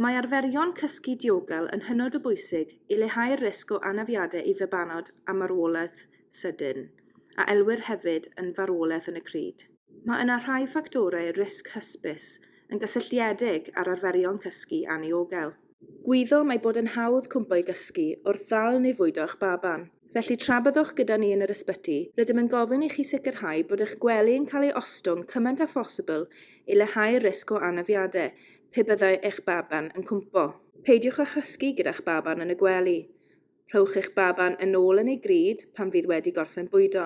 Mae arferion cysgu diogel yn hynod o bwysig i leihau'r risg o anafiadau i fabanod a marwolaeth sydyn, a elwir hefyd yn farwolaeth yn y crud. Mae yna rhai ffactorau risg hysbys yn gysylltiedig ar arferion cysgu a diogel. Gwyddo mae bod yn hawdd cwmpo i gysgu wrth ddal neu fwydo'ch baban. Felly tra byddwch gyda ni yn yr ysbyty, rydym yn gofyn i chi sicrhau bod eich gwely yn cael ei ostwng cymaint â phosibl i leihau'r risg o anafiadau pe byddai eich baban yn cwmpo. Peidiwch â chysgu gyda'ch baban yn y gwely. Rhowch eich baban yn ôl yn ei grud pan fydd wedi gorffen bwydo.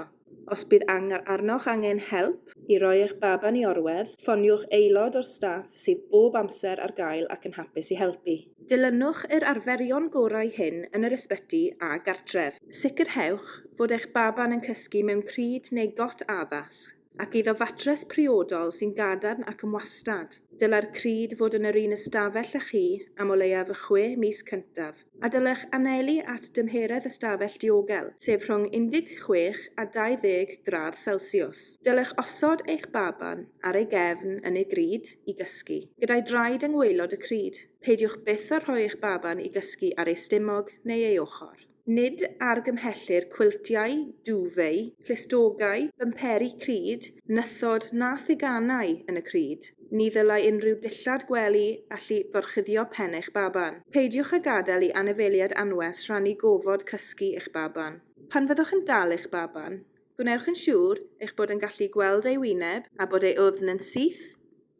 Os bydd arnoch angen help i roi eich baban i orwedd, ffoniwch aelod o'r staff sydd bob amser ar gael ac yn hapus i helpu. Dilynwch yr arferion gorau hyn yn yr ysbyty a gartref. Sicrhewch fod eich baban yn cysgu mewn crud neu got addas ac iddo fatres priodol sy'n gadarn ac yn wastad. Dylai'r crud fod yn yr un ystafell â chi am o leiaf y 6 mis cyntaf, a dylech anelu at dymheredd ystafell diogel, sef rhwng 16 a 20 gradd Celsius. Dylech osod eich baban ar ei gefn yn ei grud i gysgu, gyda'i draed yng ngwaelod y crud. Peidiwch byth â rhoi eich baban i gysgu ar ei stumog neu ei ochr. Nid argymhellir cwiltiau, dwfau, clustogau, bymperi crud, nythod na theganau yn y crud. Ni ddylai unrhyw dillad gwely allu gorchuddio pen eich baban. Peidiwch â gadael i anifeiliaid anwes rhannu gofod cysgu eich baban. Pan fyddwch yn dal eich baban, gwnewch yn siŵr eich bod yn gallu gweld ei wyneb a bod ei wddn yn syth,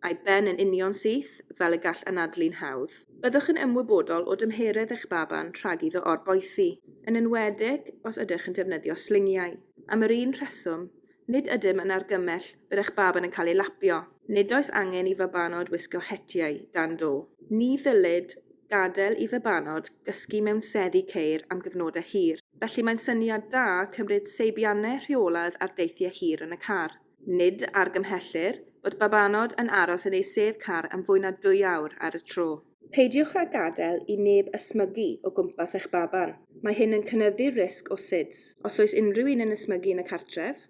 a'i ben yn union syth fel y gall anadlu'n hawdd. Byddwch yn ymwybodol o dymheredd eich baban rhag iddo orboethi, yn enwedig os ydych yn defnyddio slingiau. Am yr un rheswm, nid ydym yn argymell bydd eich baban yn cael ei lapio. Nid oes angen i fabanod wisgo hetiau dan do. Ni ddylid gadael i fabanod gysgu mewn seddi ceir am gyfnodau hir. Felly mae'n syniad da cymryd seibiannau rheolaidd ar deithiau hir yn y car. Nid argymhellir bod babanod yn aros yn ei sedd car am fwy na 2 awr ar y tro. Peidiwch â gadael i neb ysmygu o gwmpas eich baban. Mae hyn yn cynyddu risg o syds. Os oes unrhyw un yn ysmygu yn y cartref,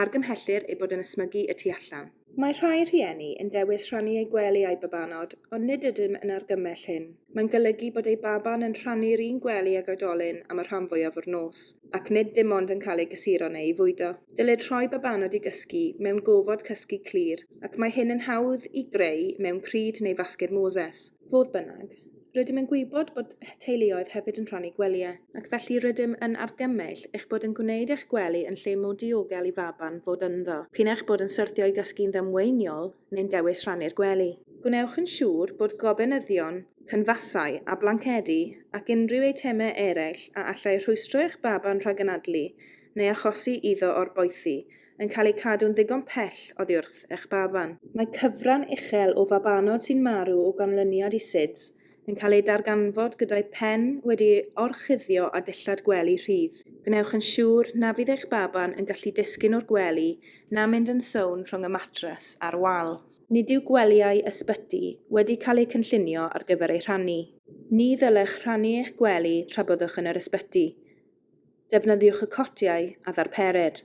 argymhellir ei bod yn ysmygu y tu allan. Mae rhai rhieni yn dewis rhannu ei gwely â'i babanod, ond nid ydym yn argymell hyn. Mae'n golygu bod ei baban yn rhannu'r un gwely ag oedolyn am y rhan fwyaf o'r nos, ac nid dim ond yn cael ei gysuro neu ei fwydo. Dylid rhoi babanod i gysgu mewn gofod cysgu clir, ac mae hyn yn hawdd i greu mewn crud neu fasged Moses. Fodd bynnag, rydym yn gwybod bod teuluoedd hefyd yn rhannu gwelyau, ac felly rydym yn argymell eich bod yn gwneud eich gwely yn lle mod diogel i faban fod ynddo. Pyn eich bod yn syrthio i gysgu'n ddamweiniol neu'n dewis rhannu'r gwely. Gwnewch yn siŵr bod gobynyddion, cynfasau a blancedi ac unrhyw eitemau eraill a allai rhwystro eich baban rhag anadlu neu achosi iddo orboethi yn cael ei cadw'n ddigon pell oddi wrth eich baban. Mae cyfran uchel o fabanod sy'n marw o ganlyniad i syds yn cael ei darganfod gyda'i pen wedi orchuddio a dillad gwely rhydd. Gwnewch yn siŵr na fydd eich baban yn gallu disgyn o'r gwely na mynd yn sownd rhwng y matres a'r wal. Nid yw gwelyau ysbyty wedi cael eu cynllunio ar gyfer ei rhannu. Ni ddylech rhannu eich gwely tra byddwch yn yr ysbyty. Defnyddiwch y cotiau a ddarpered.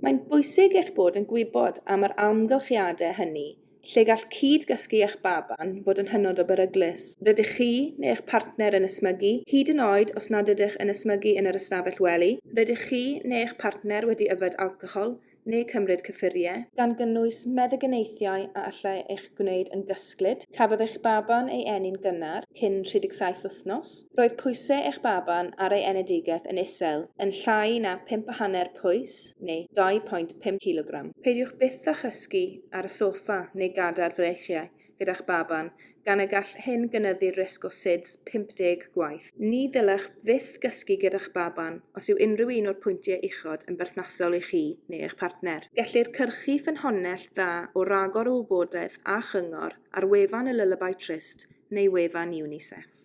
Mae'n bwysig eich bod yn gwybod am yr amgylchiadau hynny, lle gall cyd-gysgu eich baban fod yn hynod o beryglus. Rydych chi neu eich partner yn ysmygu, hyd yn oed os nad ydych yn ysmygu yn yr ystafell wely. Rydych chi neu eich partner wedi yfed alcohol neu cymryd cyffuriau, gan gynnwys meddyginiaethau a allai eich gwneud yn gysglyd. Cafodd eich baban ei eni'n gynnar cyn 37 wythnos. Roedd pwysau eich baban ar ei enedigeth yn isel yn llai na 5,5 pwys neu 2,5 kg. Peidiwch byth â chysgu ar y soffa neu gadar freichiau gyda'ch baban, gan y gall hyn gynyddu risg o syds 50 gwaith. Ni ddylech fyth gysgu gyda'ch baban os yw unrhyw un o'r pwyntiau uchod yn berthnasol i chi neu eich partner. Gellir cyrchu ffynhonnell dda o ragor o wybodaeth a chyngor ar wefan y Lullaby Trist neu wefan UNICEF.